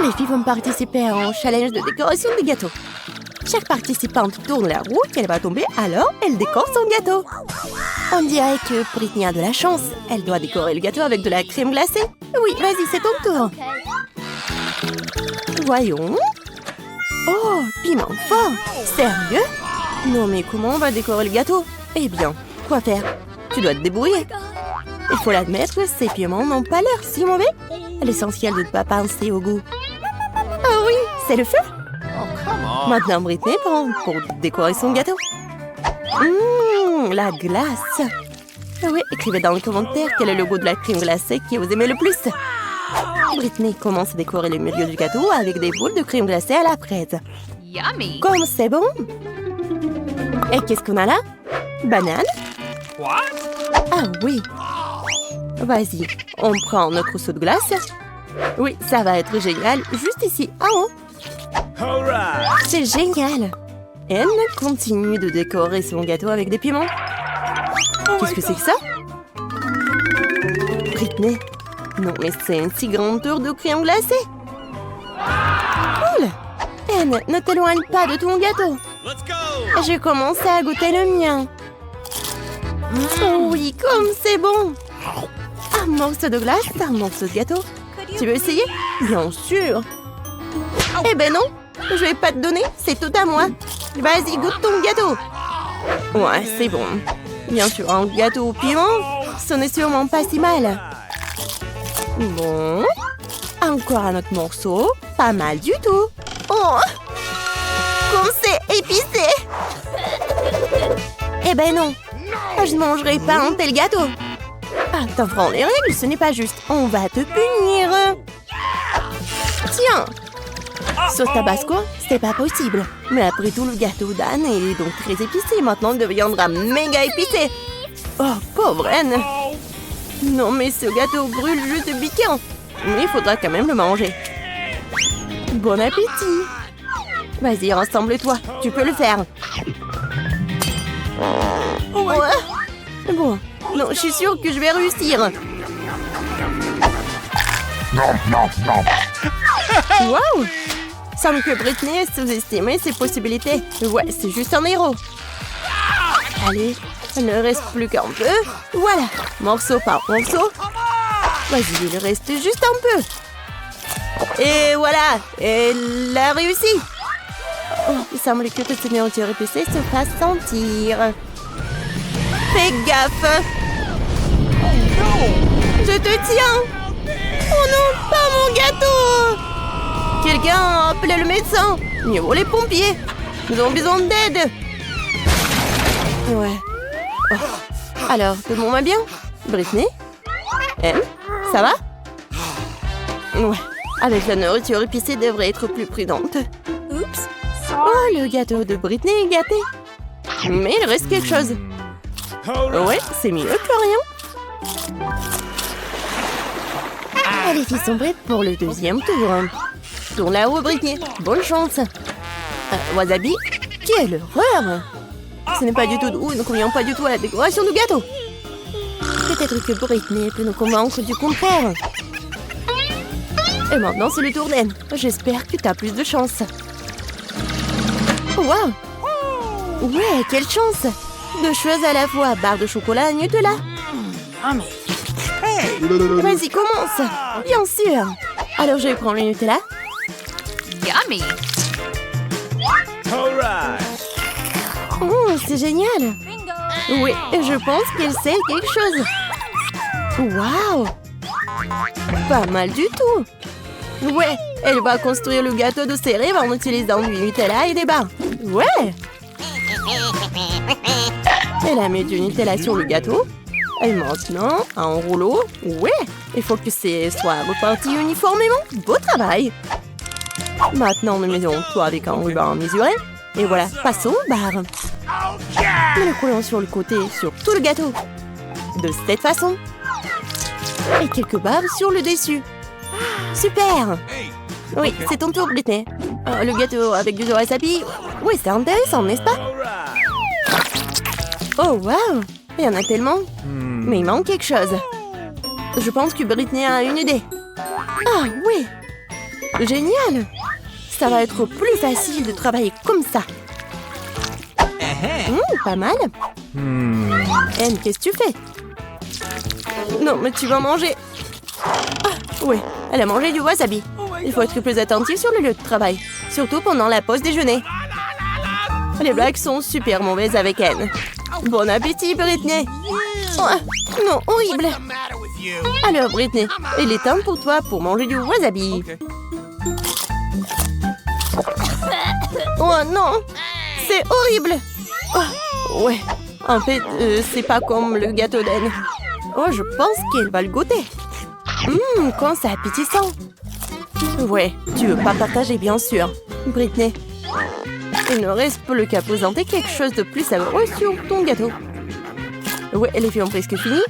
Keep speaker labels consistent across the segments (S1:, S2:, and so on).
S1: Les filles vont participer à un challenge de décoration des gâteaux. Chaque participante tourne la roue qu'elle va tomber, alors elle décore son gâteau. On dirait que Britney a de la chance. Elle doit décorer le gâteau avec de la crème glacée. Oui, vas-y, c'est ton tour. Voyons. Oh, piment fort. Sérieux? Non, mais comment on va décorer le gâteau? Eh bien, quoi faire? Tu dois te débrouiller. Il faut l'admettre, ces piments n'ont pas l'air si mauvais. L'essentiel de ne pas penser au goût. Ah oui, c'est le feu. Maintenant, Britney prend pour décorer son gâteau. La glace. Ah oui, écrivez dans les commentaires quel est le goût de la crème glacée que vous aimez le plus. Britney commence à décorer le milieu du gâteau avec des boules de crème glacée à la fraise.
S2: Yummy!
S1: Comme c'est bon! Et qu'est-ce qu'on a là? Banane?
S2: What?
S1: Ah oui! Vas-y, on prend notre seau de glace. Oui, ça va être génial, juste ici, en haut. C'est génial! Elle continue de décorer son gâteau avec des piments. Qu'est-ce que c'est que ça? Britney? Non, mais c'est une si grande tour de crème glacée. Cool! Anne, ne t'éloigne pas de ton gâteau. J'ai commencé à goûter le mien. Oh oui, comme c'est bon! Un morceau de glace, un morceau de gâteau. Tu veux essayer? Bien sûr! Eh ben non! Je vais pas te donner, c'est tout à moi. Vas-y, goûte ton gâteau. Ouais, c'est bon. Bien sûr, un gâteau au piment, ce n'est sûrement pas si mal. Bon. Encore un autre morceau. Pas mal du tout. Oh! Comme c'est épicé! Eh ben non. Je ne mangerai pas un tel gâteau. Ah, t'enfreins les règles, ce n'est pas juste. On va te punir. Tiens! Sauce tabasco, c'est pas possible. Mais après tout, le gâteau d'Anne est donc très épicé. Maintenant, il deviendra méga épicé. Oh, pauvre Anne. Non, mais ce gâteau brûle juste piquant. Mais il faudra quand même le manger. Bon appétit. Vas-y, rassemble-toi. Tu peux le faire. Ouais. Bon, non, je suis sûre que je vais réussir. Waouh! Semble que Britney a sous-estimé ses possibilités. Ouais, c'est juste un héros. Allez, il ne reste plus qu'un peu. Voilà, morceau par morceau. Vas-y, il reste juste un peu. Et voilà, elle a réussi. Oh, il semble que cette nourriture épicée se fasse sentir. Fais gaffe. Je te tiens. Oh non, pas mon gâteau. Quelqu'un a appelé le médecin. Ou les pompiers. Nous avons besoin d'aide. Ouais. Oh. Alors, tout le monde va bien? Britney? Elle? Ça va? Ouais. Avec la nourriture épicée, devrait être plus prudente. Oups. Oh, le gâteau de Britney est gâté. Mais il reste quelque chose. Ouais, c'est mieux que rien. Ah, les filles sont prêtes pour le deuxième tour. Tourne là-haut, Britney. Bonne chance. Wasabi? Quelle horreur! Ce n'est pas du tout doux, nous ne convient pas du tout à la décoration du gâteau. Peut-être que Britney peut nous convaincre du contraire. Et maintenant, c'est le tour d'Anne. J'espère que tu as plus de chance. Waouh! Ouais, quelle chance! Deux choses à la fois, barre de chocolat et Nutella. Vas-y, commence! Bien sûr! Alors, je vais prendre le Nutella.
S2: Yummy!
S1: Oh, c'est génial! Oui, je pense qu'elle sait quelque chose. Waouh! Pas mal du tout! Ouais, elle va construire le gâteau de ses rêves en utilisant du Nutella et des barres. Ouais! Elle a mis du Nutella sur le gâteau. Et maintenant, un rouleau. Ouais! Il faut que ce soit reparti uniformément. Beau travail! Maintenant, nous mettons tout avec un ruban mesuré. Et voilà, passons aux barres. Nous le collons sur le côté, sur tout le gâteau. De cette façon. Et quelques barres sur le dessus. Super! Oui, c'est ton tour, Britney. Le gâteau avec du wasabi. Oui, c'est intéressant, n'est-ce pas? Oh, waouh! Il y en a tellement. Mais il manque quelque chose. Je pense que Britney a une idée. Ah, oui! Génial! Ça va être plus facile de travailler comme ça. Pas mal. Anne, qu'est-ce que tu fais? Non, mais tu vas manger. Ah, ouais, elle a mangé du wasabi. Il faut être plus attentif sur le lieu de travail. Surtout pendant la pause déjeuner. Les blagues sont super mauvaises avec Anne. Bon appétit, Britney. Oh, non, horrible. Alors, Britney, il est temps pour toi pour manger du wasabi. Oh non, c'est horrible. Oh, ouais, en fait, c'est pas comme le gâteau d'Anne. Oh, je pense qu'elle va le goûter. Quand c'est appétissant. Ouais, tu veux pas partager, bien sûr. Britney, il ne reste plus qu'à présenter quelque chose de plus savoureux sur ton gâteau. Ouais, les filles ont presque fini.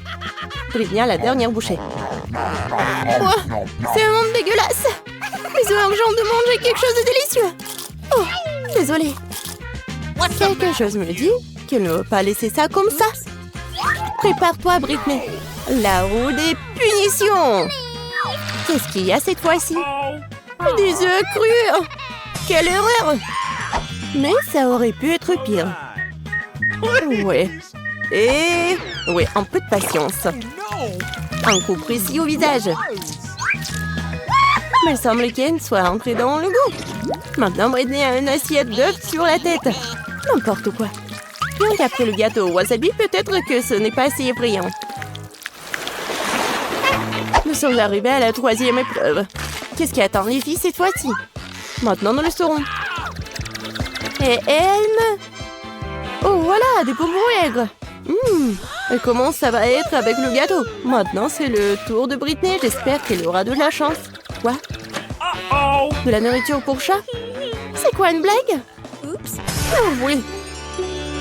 S1: Britney a la dernière bouchée. Oh, c'est vraiment dégueulasse. Mais c'est urgent de manger quelque chose de délicieux. Oh, désolée. Quelque chose me dit qu'elle ne veut pas laisser ça comme ça. Prépare-toi, Britney. La roue des punitions. Qu'est-ce qu'il y a cette fois-ci? Des œufs crus. Quelle erreur. Mais ça aurait pu être pire. Ouais. Et... ouais, un peu de patience. Un coup précis au visage. Mais il semble qu'Anne soit entrée dans le goût. Maintenant, Britney a une assiette d'œufs sur la tête. N'importe quoi. Bien qu'après le gâteau au wasabi, peut-être que ce n'est pas assez effrayant. Nous sommes arrivés à la 3e épreuve. Qu'est-ce qui attend les filles cette fois-ci? Maintenant, nous le saurons. Et Elme? Oh, voilà, des bonbons aigres. Et comment ça va être avec le gâteau? Maintenant, c'est le tour de Britney. J'espère qu'elle aura de la chance. Quoi? De la nourriture pour chat? C'est quoi, une blague? Oups. Oh, oui.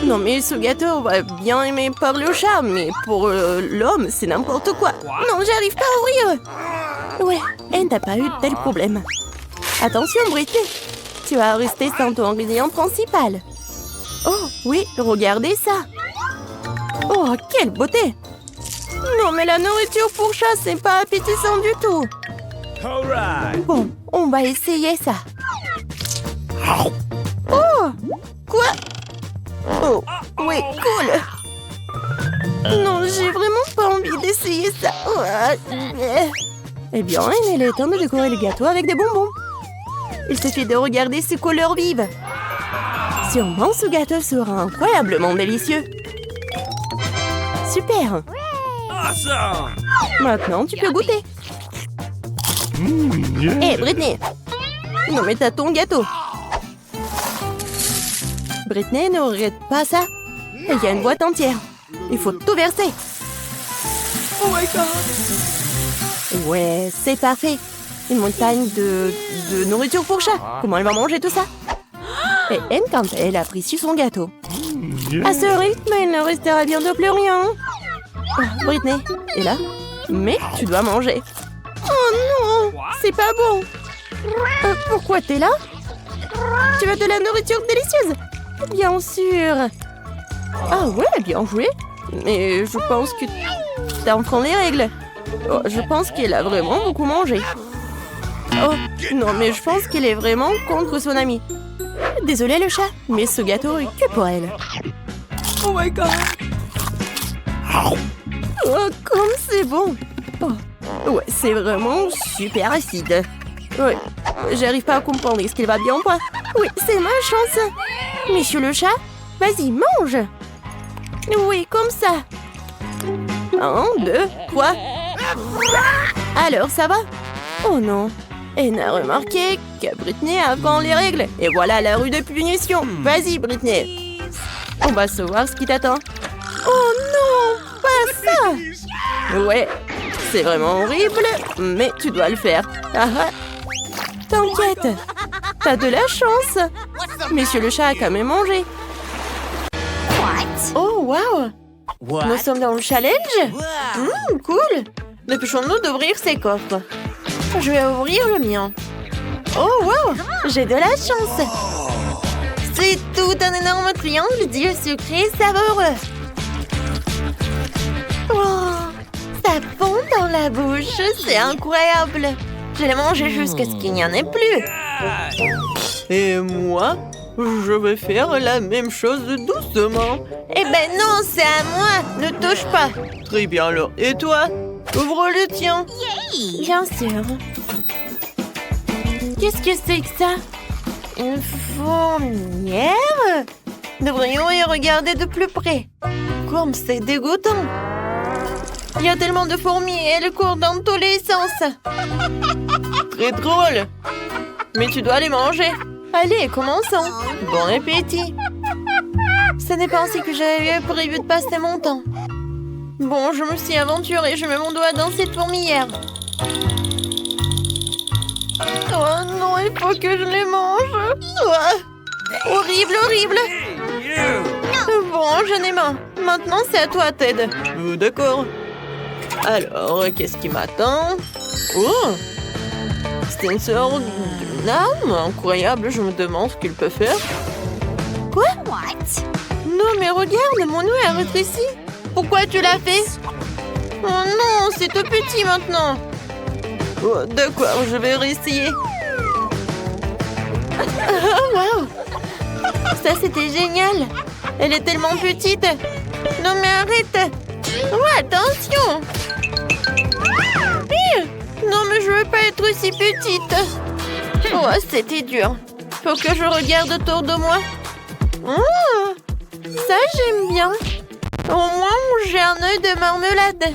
S1: Non, mais ce gâteau va bien aimé par le chat, mais pour l'homme, c'est n'importe quoi. Non, j'arrive pas à ouvrir. Ouais, elle n'a pas eu de tel problème. Attention, Britney. Tu vas rester sans ton ingrédient principal. Oh, oui, regardez ça. Oh, quelle beauté. Non, mais la nourriture pour chat, c'est pas appétissant du tout. Bon, on va essayer ça. Oh, quoi? Oh, oui, cool. Non, j'ai vraiment pas envie d'essayer ça. Eh bien, il est temps de décorer le gâteau avec des bonbons. Il suffit de regarder ces couleurs vives. Sûrement, ce gâteau sera incroyablement délicieux. Super. Maintenant, tu peux goûter. Hé, Britney. Non, mais t'as ton gâteau. Britney ne regrette pas ça. Il y a une boîte entière. Il faut tout verser. Oh my god. Ouais, c'est parfait. Une montagne de nourriture pour chat. Comment elle va manger tout ça? Et Anne, quand elle a pris sur son gâteau. À ce rythme, il ne restera bientôt plus rien. Oh, Britney est là. Mais tu dois manger. Oh non, c'est pas bon. Pourquoi t'es là? Tu veux de la nourriture délicieuse? Bien sûr. Ah ouais, bien joué. Mais je pense que t'enfreins les règles. Oh, je pense qu'elle a vraiment beaucoup mangé. Oh, non, mais je pense qu'elle est vraiment contre son ami. Désolée le chat, mais ce gâteau est que pour elle. Oh my god. Oh, comme c'est bon. Oh, ouais, c'est vraiment super acide. Ouais, j'arrive pas à comprendre. Est-ce qu'il va bien ou pas? Oui, c'est ma chance. Monsieur le chat, vas-y, mange. Oui, comme ça. 1, 2, 3. Alors, ça va? Oh non. Elle a remarqué que Britney avant les règles. Et voilà la rue de punition. Vas-y, Britney. On va savoir ce qui t'attend. Oh non, pas ça. Ouais, c'est vraiment horrible, mais tu dois le faire. Ah ah. T'inquiète, t'as de la chance. Monsieur le chat a quand même mangé. Oh, wow. Nous sommes dans le challenge. Cool. Dépêchons-nous d'ouvrir ces coffres. Je vais ouvrir le mien. Oh, wow. J'ai de la chance. C'est tout un énorme triangle d'yeux sucrés savoureux. Oh, ça fond dans la bouche. C'est incroyable. Je vais manger jusqu'à ce qu'il n'y en ait plus. Et moi, je vais faire la même chose doucement. Eh ben non, c'est à moi. Ne touche pas. Très bien alors. Et toi? Ouvre le tien. Bien sûr. Qu'est-ce que c'est que ça? Une fourmilière? Devrions y regarder de plus près. Comme c'est dégoûtant. Il y a tellement de fourmis et elles courent dans tous les sens. Très drôle. Mais tu dois les manger. Allez, commençons. Bon appétit. Ce n'est pas ainsi que j'avais prévu de passer mon temps. Bon, je me suis aventurée. Je mets mon doigt dans cette fourmilière. Oh non, il faut que je les mange. Oh, horrible, horrible. Bon, je n'ai marre. Maintenant, c'est à toi, Ted. D'accord. Alors, qu'est-ce qui m'attend? Oh! C'est une sorte d'une arme incroyable. Je me demande ce qu'il peut faire. Quoi? Non, mais regarde, mon nœud est rétréci. Pourquoi tu l'as fait? Oh non, c'est tout petit maintenant. Oh, d'accord, je vais réessayer. Oh, wow! Ça, c'était génial. Elle est tellement petite. Non, mais arrête. Oh, attention. Non, mais je veux pas être aussi petite. Oh, c'était dur. Faut que je regarde autour de moi. Oh, ça, j'aime bien. Au moins, j'ai un œil de marmelade.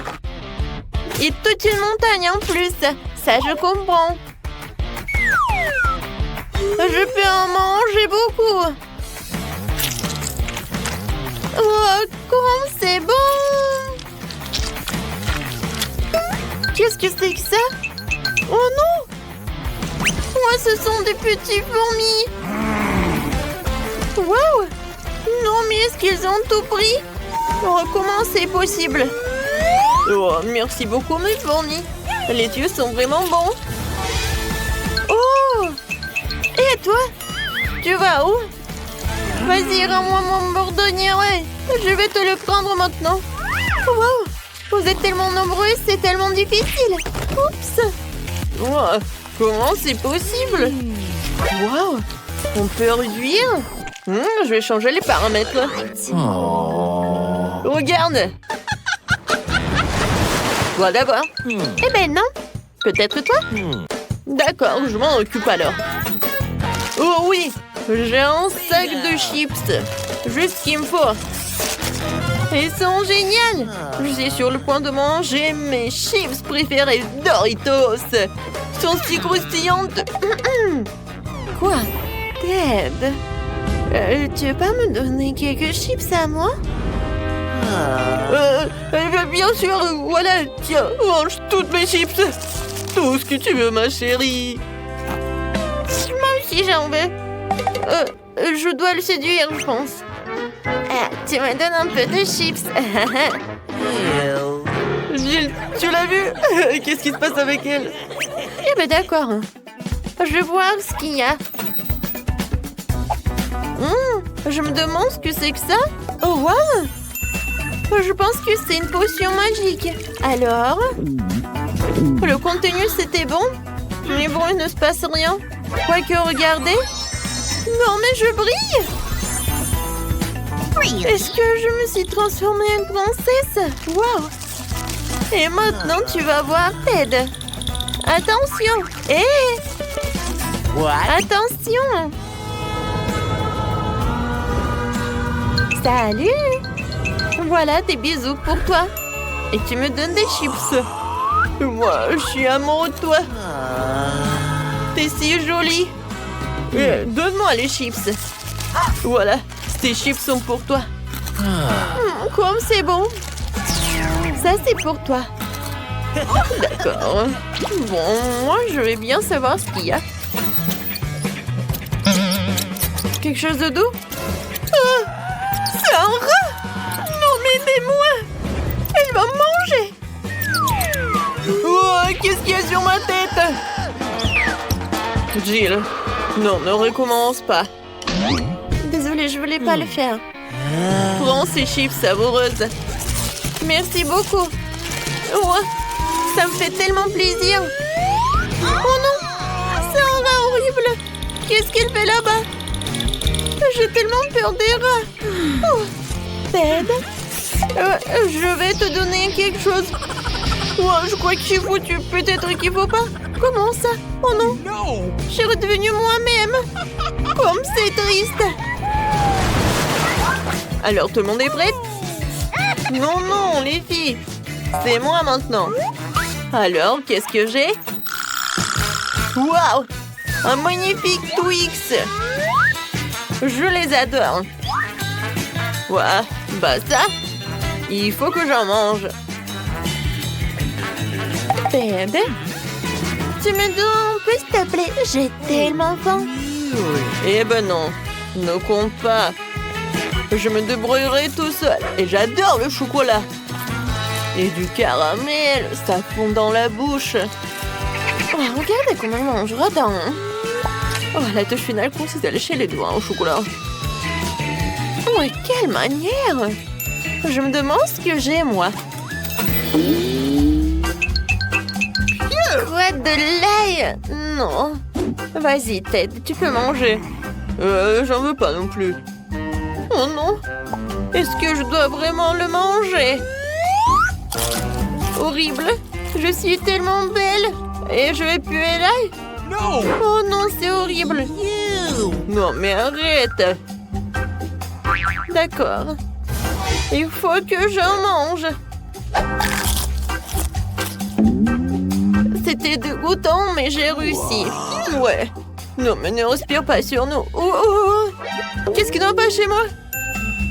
S1: Et toute une montagne en plus. Ça, je comprends. Je peux en manger beaucoup. Oh, comme c'est bon! Qu'est-ce que c'est que ça? Oh non! Oh, ce sont des petits fourmis! Wow! Non, mais est-ce qu'ils ont tout pris? Oh, comment c'est possible? Oh, merci beaucoup, mes fourmis. Les yeux sont vraiment bons. Oh! Et toi? Tu vas où? Vas-y, rends-moi mon bourdonnier. Je vais te le prendre maintenant. Wow! Vous êtes tellement nombreux, c'est tellement difficile. Oups! Oh, comment c'est possible? Wow! On peut réduire? Je vais changer les paramètres. Oh. Regarde! Toi d'abord. Eh ben non. Peut-être toi? D'accord, je m'en occupe alors. Oh oui! J'ai un sac de chips. Juste ce qu'il me faut. Ils sont géniaux. Je suis sur le point de manger mes chips préférés Doritos. Ils sont si croustillantes. Quoi? Ted? Tu veux pas me donner quelques chips à moi? Bien sûr, voilà. Tiens, mange toutes mes chips. Tout ce que tu veux, ma chérie. Moi aussi, j'en veux. Je dois le séduire, je pense. Tu me donnes un peu de chips. Jill, tu l'as vu? Qu'est-ce qui se passe avec elle? Eh ben d'accord. Je vais voir ce qu'il y a. Je me demande ce que c'est que ça. Oh, wow! Je pense que c'est une potion magique. Alors? Le contenu, c'était bon? Mais bon, il ne se passe rien. Quoique, regardez. Non, mais je brille! Est-ce que je me suis transformée en princesse? Wow! Et maintenant, tu vas voir Ted. Attention! Attention! Salut! Voilà des bisous pour toi. Et tu me donnes des chips. Moi, je suis amoureux de toi. T'es si jolie. Donne-moi les chips. Voilà, ces chips sont pour toi. Comme c'est bon. Ça, c'est pour toi. D'accord. Bon, moi, je vais bien savoir ce qu'il y a. Quelque chose de doux? C'est un rat! Non, mais aidez-moi! Elle va me manger! Oh, qu'est-ce qu'il y a sur ma tête? Jill, non, ne recommence pas. Désolée, je voulais pas le faire. Prends ces chips savoureuses. Merci beaucoup. Oh, ça me fait tellement plaisir. Oh horrible! Qu'est-ce qu'il fait là-bas? J'ai tellement peur des rats! Oh. Ted? Je vais te donner quelque chose. Oh, je crois que j'ai foutu. Peut-être qu'il faut pas. Comment ça? Oh non! Je suis redevenue moi-même! Comme c'est triste! Alors, tout le monde est prêt? Non, non, les filles! C'est moi maintenant! Alors, qu'est-ce que j'ai? Waouh! Un magnifique Twix! Je les adore! Ouah, bah ça, il faut que j'en mange! Ted? Tu me donnes un peu, s'il te plaît? J'ai tellement faim! Eh ben non, ne compte pas! Je me débrouillerai tout seul et j'adore le chocolat! Et du caramel, ça fond dans la bouche! Oh, regardez comment il mange, radin! Oh, la touche finale consiste à lécher les doigts au chocolat. Oh, quelle manière! Je me demande ce que j'ai, moi. Quoi, de l'ail? Non. Vas-y, Ted, tu peux manger. J'en veux pas non plus. Oh non! Est-ce que je dois vraiment le manger? Horrible! Je suis tellement belle! Et je vais puer l'ail?
S3: No!
S1: Oh non, c'est horrible! Non, mais arrête! D'accord. Il faut que j'en mange. C'était dégoûtant, mais j'ai réussi. Ouais. Non, mais ne respire pas sur nous. Oh, oh, oh. Qu'est-ce qui ne va pas chez moi?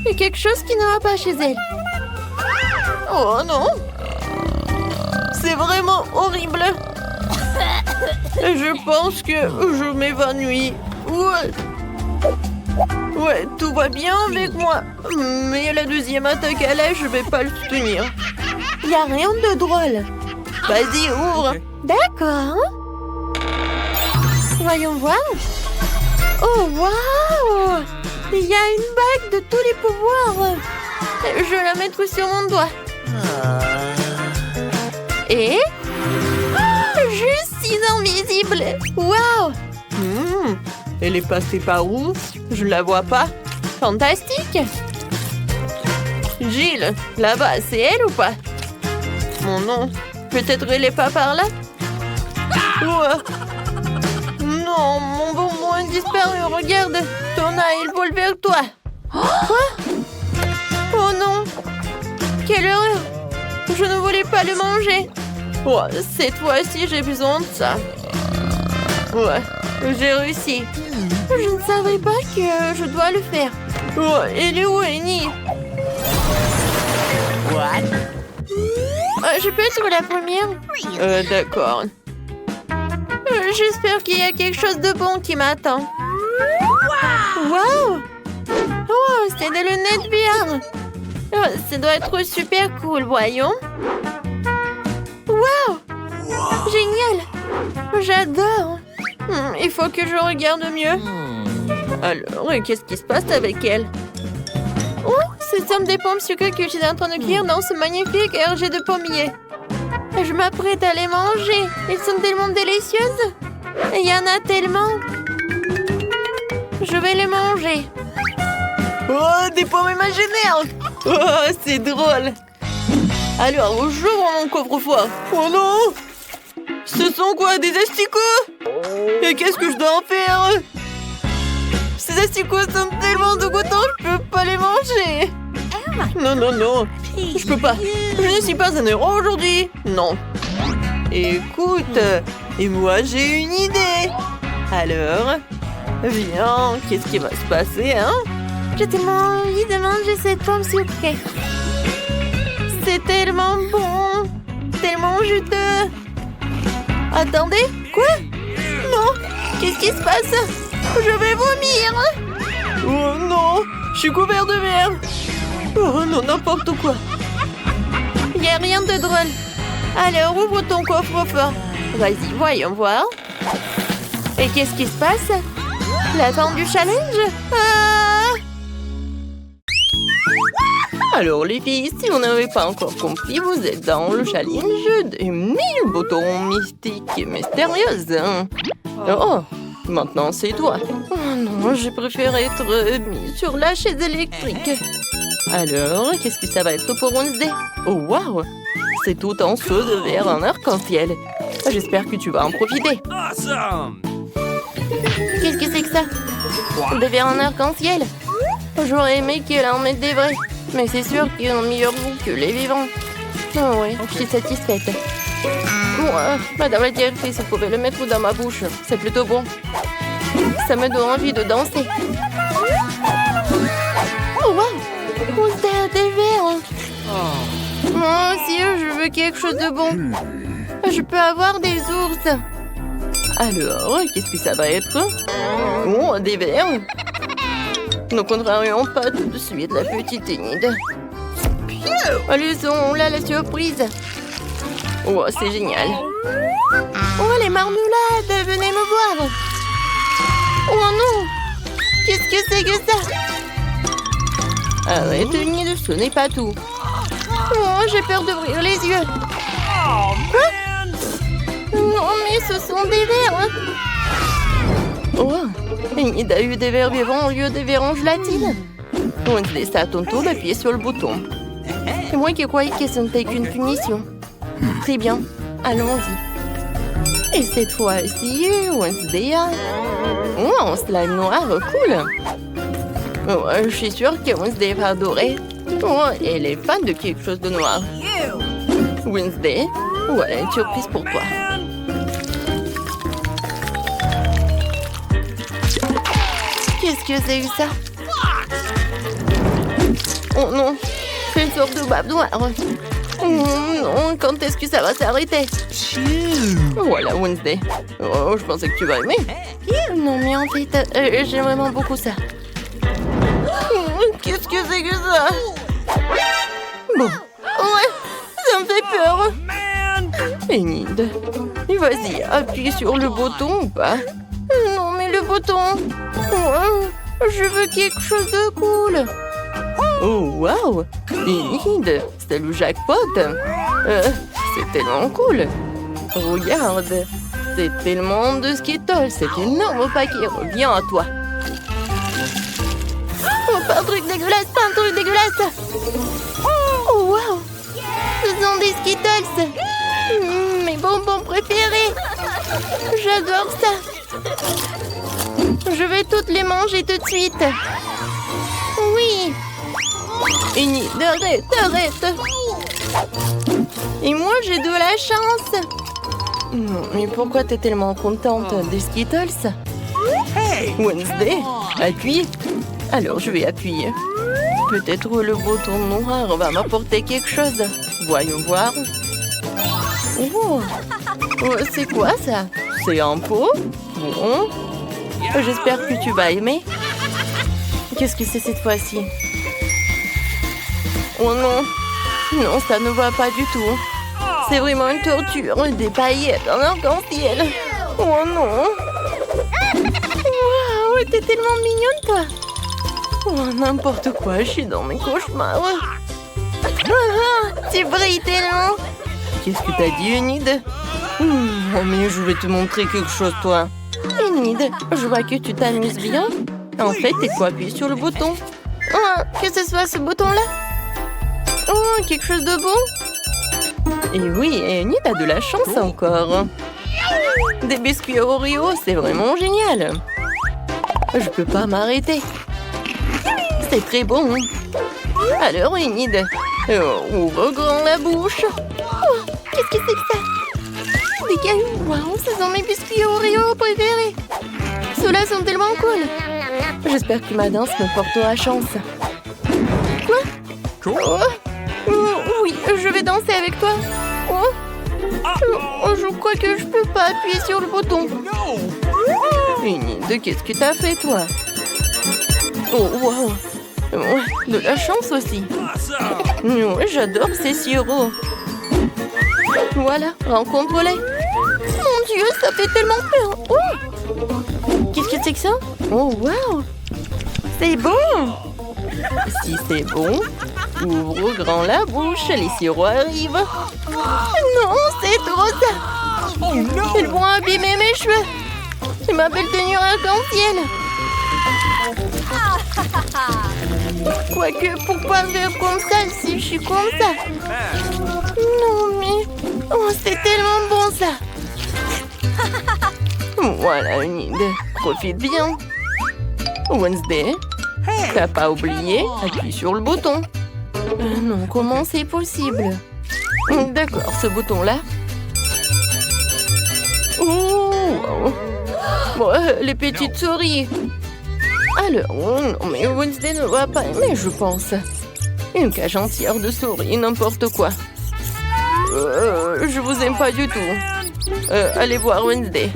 S1: Il y a quelque chose qui ne va pas chez elle. Oh non! C'est vraiment horrible. Je pense que je m'évanouis. Ouais, tout va bien avec moi. Mais la deuxième attaque à l'ail, je vais pas le soutenir. Y a rien de drôle. Vas-y, ouvre. D'accord. Voyons voir. Oh, waouh! Il y a une bague de tous les pouvoirs. Je vais la mettre sur mon doigt. Et... je suis invisible. Waouh! Elle est passée par où? Je la vois pas. Fantastique! Jill, là-bas, c'est elle ou pas? Oh non, peut-être elle est pas par là? Non, mon bonbon a disparu, regarde! Tona, il vole vers toi! Quoi? Oh non! Quelle horreur! Je ne voulais pas le manger! Oh, cette fois-ci, j'ai besoin de ça. Ouais, j'ai réussi. Je ne savais pas que je dois le faire. Oh, elle est où, Annie?
S3: What?
S1: Je peux être la première? D'accord. J'espère qu'il y a quelque chose de bon qui m'attend. Wow! Oh, c'est des lunettes VR. Oh, ça doit être super cool, voyons. Wow! Génial! J'adore! Il faut que je regarde mieux. Alors, qu'est-ce qui se passe avec elle? Oh, ce sont des pommes sucrées que je suis en train de cuire dans ce magnifique RG de pommier. Je m'apprête à les manger. Elles sont tellement délicieuses. Il y en a tellement. Je vais les manger. Oh, des pommes imaginaires! Oh, c'est drôle! Alors, j'ouvre mon coffre-fort. Oh non! Ce sont quoi, des asticots? Et qu'est-ce que je dois en faire? Ces asticots sont tellement dégoûtants, je peux pas les manger. Non, non, non. Je peux pas. Je ne suis pas un héros aujourd'hui. Non. Écoute, et moi j'ai une idée. Alors, viens, qu'est-ce qui va se passer, hein? J'ai tellement envie de manger cette pomme sucrée. C'est tellement bon, tellement juteux. Attendez, quoi? Non, qu'est-ce qui se passe? Je vais vomir. Oh non, je suis couvert de merde. Oh non, n'importe quoi. Il n'y a rien de drôle. Alors, ouvre ton coffre-fort. Vas-y, voyons voir. Et qu'est-ce qui se passe? La fin du challenge? Alors les filles, si vous n'avez pas encore compris, vous êtes dans le challenge des 1000 boutons mystiques et mystérieux. Oh, Maintenant, c'est toi. Oh non, j'ai préféré être mis sur la chaise électrique. Alors, qu'est-ce que ça va être pour Wednesday? Oh, waouh! C'est tout en seau de verre en arc-en-ciel. J'espère que tu vas en profiter.
S3: Awesome!
S1: Qu'est-ce que c'est que ça? Des verres en arc-en-ciel? J'aurais aimé qu'elle en mette des vrais. Mais c'est sûr qu'ils ont meilleur goût que les vivants. Oh oui, je suis satisfaite. Madame la directrice, vous pouvez le mettre dans ma bouche. C'est plutôt bon. Ça me donne envie de danser. Oh wow! Wednesday a des verres. Moi aussi, je veux quelque chose de bon. Je peux avoir des ours. Alors, qu'est-ce que ça va être? Oh, des verres. Nous contrarions pas tout de suite la petite Enid. Allez-y, là la surprise. Oh, c'est génial. Oh, les marmelades, venez me voir. Oh non! Qu'est-ce que c'est que ça? Arrête, Enid, ce n'est pas tout. Oh, j'ai peur d'ouvrir les yeux.
S3: Oh, man!
S1: Non, mais ce sont des verres. Oh, Enid a eu des verres vivants au lieu des verres en gelatine. Wednesday, c'est à ton tour d'appuyer sur le bouton. C'est moi qui croyais que ce n'était qu'une punition. Très bien, allons-y. Et cette fois-ci, Wednesday a... Oh, un slime noir, cool. Oh, je suis sûre que Wednesday va adorer. Oh, elle est fan de quelque chose de noir. Wednesday, voilà une surprise pour toi. Qu'est-ce que c'est que ça? Oh non, c'est une sorte de bave noire. Oh non, quand est-ce que ça va s'arrêter? Voilà, Wednesday. Oh, je pensais que tu vas aimer. Non, mais en fait, j'aime vraiment beaucoup ça. Qu'est-ce que c'est que ça? Bon, ouais, ça me fait peur. Enid, vas-y, appuie sur le bouton ou pas? Non, mais le bouton... je veux quelque chose de cool. Oh, wow! Enid, c'est le jackpot. C'est tellement cool. Regarde, c'est tellement de Skittles. Cet énorme paquet revient à toi. Oh, pas un truc dégueulasse, pas un truc dégueulasse. Oh, wow! Ce sont des Skittles. Mes bonbons préférés. J'adore ça. Je vais toutes les manger tout de suite. Oui. Enid, arrête. Et moi, j'ai de la chance. Mais pourquoi t'es tellement contente des Skittles? Wednesday, appuie. Alors, je vais appuyer. Peut-être le bouton noir va m'apporter quelque chose. Voyons voir. Oh, c'est quoi ça? C'est un pot? Bon. J'espère que tu vas aimer. Qu'est-ce que c'est cette fois-ci? Oh non. Non, ça ne va pas du tout. C'est vraiment une torture. Des paillettes en arc-en-ciel. Oh non. Waouh, t'es tellement mignonne, toi. Oh, n'importe quoi, je suis dans mes cauchemars. Tu brilles tellement. Qu'est-ce que t'as dit, Enid? Oh, mais je vais te montrer quelque chose, toi. Enid, je vois que tu t'amuses bien. En fait, il faut appuyer sur le bouton. Oh, que ce soit ce bouton-là. Oh, quelque chose de bon. Et oui, Enid a de la chance encore. Des biscuits Oreo, c'est vraiment génial. Je peux pas m'arrêter. C'est très bon. Alors, Enid, ouvre grand la bouche. Oh, qu'est-ce que c'est que ça? Des cailloux. Waouh, ce sont mes biscuits Oreo préférés. Ceux-là sont tellement cool. J'espère que ma danse me portera chance. Quoi? Oui, je vais danser avec toi. Je crois que je peux pas appuyer sur le bouton. Enid, qu'est-ce que t'as fait, toi? Oh, wow. De la chance aussi. J'adore ces sirops. Voilà, rencontre-les. Mon Dieu, ça fait tellement peur. Oh, qu'est-ce que c'est que ça? Oh, wow. C'est bon. Si c'est bon, ouvre grand la bouche, les sirops arrivent. Non, c'est trop ça. Ils vont abîmer mes cheveux. Ma belle tenue arc-en-ciel. Quoique, pourquoi faire comme ça si je suis comme ça? Non, mais... Oh, c'est tellement bon, ça. Voilà, une idée. Profite bien. Wednesday, t'as pas oublié? Appuie sur le bouton. Non, comment c'est possible? D'accord, ce bouton-là. Oh, wow. Bon, les petites souris. Alors, oh non, mais Wednesday ne va pas aimer, je pense. Une cage entière de souris, n'importe quoi. Je vous aime pas du tout. Allez voir Wednesday.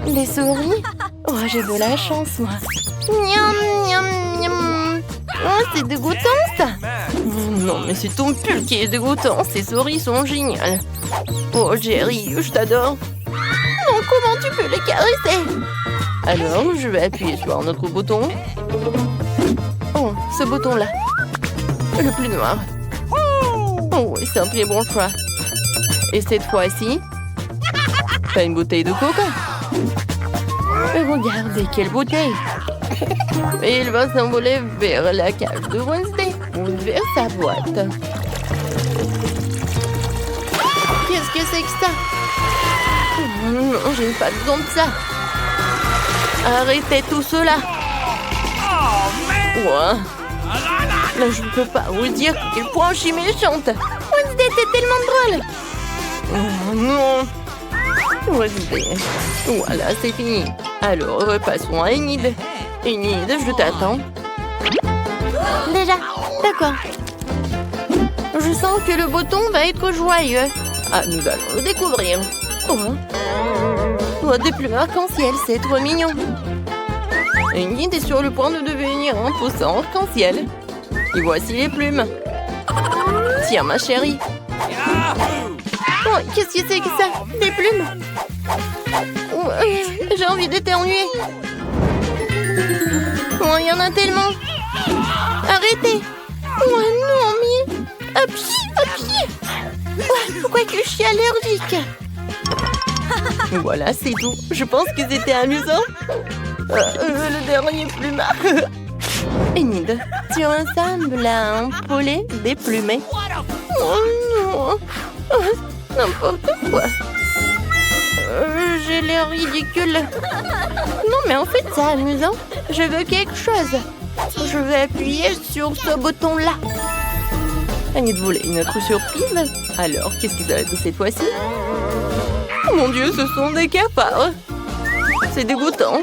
S1: Des souris? Oh, j'ai de la chance, moi. Miam, miam, miam. Oh, c'est dégoûtant, ça. Non, mais c'est ton pull qui est dégoûtant. Ces souris sont géniales. Oh, Jerry, je t'adore. Non, comment tu peux les caresser? Alors, je vais appuyer sur un autre bouton. Oh, ce bouton-là. Le plus noir. Oh, oui, c'est un très bon choix. Et cette fois-ci, t'as une bouteille de coca. Et regardez, quelle bouteille! Et il va s'envoler vers la cage de Wednesday, ou vers sa boîte. Qu'est-ce que c'est que ça? Oh non, j'ai pas besoin de ça. Arrêtez tout cela. Ouais. Là, je ne peux pas vous dire à quel point je suis méchante. Wednesday, t'es tellement drôle. Oh non. Wednesday. Voilà, c'est fini. Alors, repassons à Enid. Enid, je t'attends. Déjà, d'accord. Je sens que le bouton va être joyeux. Ah, nous allons le découvrir. Oh, oh, des plumes arc-en-ciel, c'est trop mignon. Enid est sur le point de devenir un poussin arc-en-ciel. Et voici les plumes. Tiens, ma chérie. Oh, qu'est-ce que c'est que ça? Des plumes? Oh, j'ai envie d'éternuer. Oh, il y en a tellement. Arrêtez. Oh non, mais... À pied. Oh, pourquoi que je suis allergique? Voilà, c'est tout. Je pense que c'était amusant. Le dernier plumard. Enid, tu ressembles à un poulet déplumé. Oh non. Oh, n'importe quoi. J'ai l'air ridicule. Non, mais en fait, c'est amusant. Je veux quelque chose. Je vais appuyer sur ce bouton-là. Enid voulait une autre surprise. Alors, qu'est-ce que ça va être cette fois-ci? Oh mon Dieu, ce sont des cafards. C'est dégoûtant.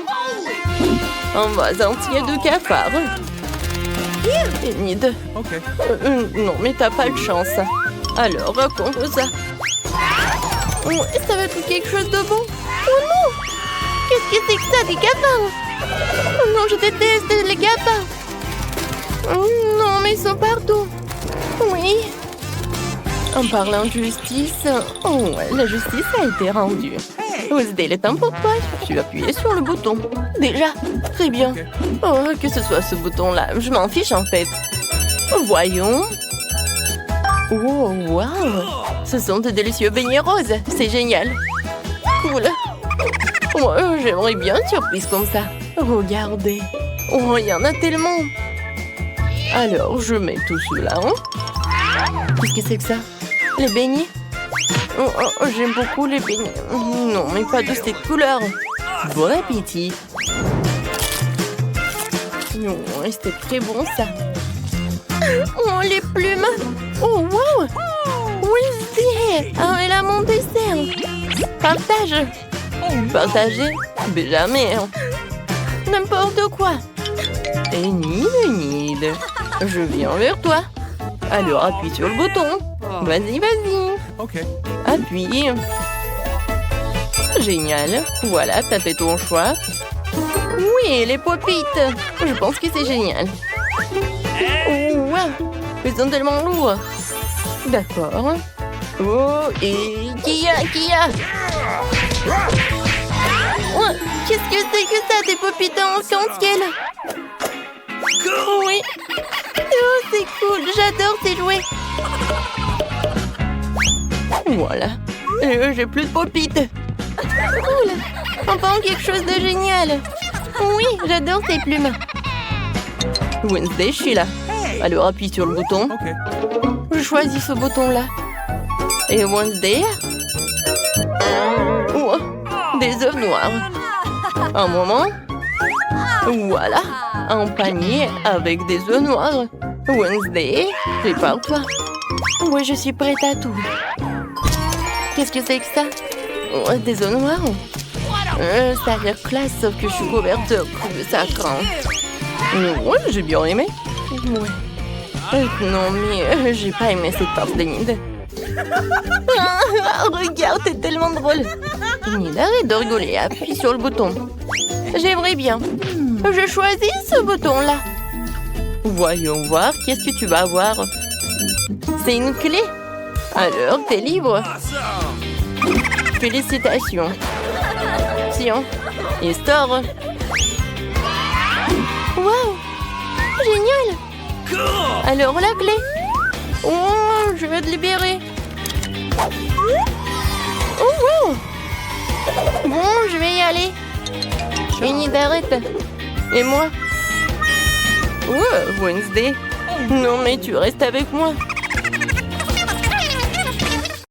S1: Un vase entier de cafards. Enid. Non, mais t'as pas de chance. Alors, raconte ça. Oh, ça va être quelque chose de bon. Oh non! Qu'est-ce que c'est que ça, des cafards? Oh non, je déteste les cafards. Oh non, mais ils sont partout. Oui. En parlant de justice, oh, la justice a été rendue. Wednesday, il est temps pour toi. Tu vas appuyer sur le bouton. Déjà, très bien. Oh, que ce soit ce bouton-là, je m'en fiche en fait. Voyons. Oh, wow. Ce sont de délicieux beignets roses. C'est génial. Cool. Oh, j'aimerais bien une surprise comme ça. Regardez. Oh, il y en a tellement. Alors, je mets tout cela. Qu'est-ce que c'est que ça? Les beignets? Oh, j'aime beaucoup les beignets. Non, mais pas de cette couleur. Bon appétit. Oh, c'était très bon, ça. Oh, les plumes. Oh, wow. Wednesday. Ah, elle a mon dessert. Partage. Partager? Mais jamais. N'importe quoi. Enid. Je viens vers toi. Alors, appuie sur le bouton. Vas-y. Appuie. Génial. Voilà, t'as fait ton choix. Oui, les popites. Je pense que c'est génial. Oh, wow. Ils sont tellement lourds. D'accord. Oh, et qui a oh, qu'est-ce que c'est que ça, des popites en arc-en-ciel? Oui. Oh, c'est cool. J'adore ces jouets. Voilà. J'ai plus de popites. Cool. Enfin, quelque chose de génial. Oui, j'adore ces plumes. Wednesday, je suis là. Alors, appuie sur le bouton.
S3: Okay.
S1: Je choisis ce bouton-là. Et Wednesday. Oh, des œufs noirs. Un moment. Voilà, un panier avec des œufs noirs. Wednesday, prépare-toi. Oui, je suis prête à tout. Qu'est-ce que c'est que ça? Oh, des œufs noirs. Ça a l'air classe, sauf que je suis couverte de sacre. Ouais, j'ai bien aimé. Ouais. Non, mais j'ai pas aimé cette part d'Enid. Regarde, c'est tellement drôle. Enid, arrête de rigoler, appuie sur le bouton. J'aimerais bien. Je choisis ce bouton-là. Voyons voir, qu'est-ce que tu vas avoir? C'est une clé. Alors, t'es libre.
S3: Awesome.
S1: Félicitations. Tiens, et sors. Wow, génial.
S3: Cool.
S1: Alors, la clé. Oh, je vais te libérer. Oh, wow. Bon, je vais y aller. Enid, arrête. Et moi? Oh, Wednesday. Non, mais tu restes avec moi.